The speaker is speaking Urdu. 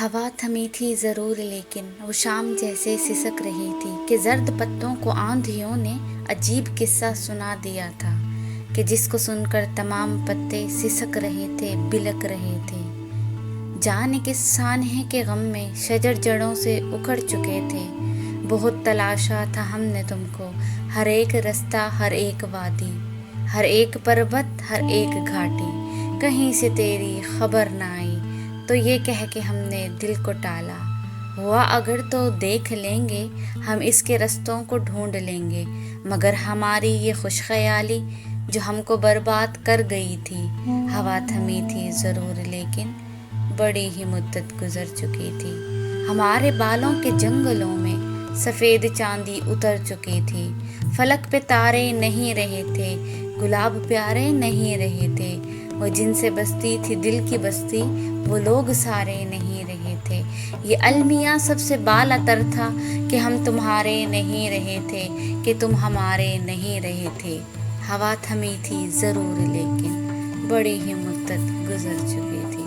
ہوا تھمی تھی ضرور لیکن وہ شام جیسے سسک رہی تھی کہ زرد پتوں کو آندھیوں نے عجیب قصہ سنا دیا تھا کہ جس کو سن کر تمام پتے سسک رہے تھے، بلک رہے تھے۔ جانے کس سانحے کے غم میں شجر جڑوں سے اکھڑ چکے تھے۔ بہت تلاشا تھا ہم نے تم کو، ہر ایک رستہ، ہر ایک وادی، ہر ایک پربت، ہر ایک گھاٹی، کہیں سے تیری خبر نہ آئی تو یہ کہہ کے ہم نے دل کو ٹالا، ہوا اگر تو دیکھ لیں گے، ہم اس کے رستوں کو ڈھونڈ لیں گے، مگر ہماری یہ خوش خیالی جو ہم کو برباد کر گئی تھی۔ ہوا تھمی تھی ضرور لیکن بڑی ہی مدت گزر چکی تھی۔ ہمارے بالوں کے جنگلوں میں سفید چاندی اتر چکی تھی، فلک پہ تارے نہیں رہے تھے، گلاب پیارے نہیں رہے تھے، وہ جن سے بستی تھی دل کی بستی وہ لوگ سارے نہیں رہے تھے۔ یہ المیاں سب سے بالا تر تھا کہ ہم تمہارے نہیں رہے تھے، کہ تم ہمارے نہیں رہے تھے۔ ہوا تھمی تھی ضرور لیکن بڑی ہی مدت گزر چکی تھی۔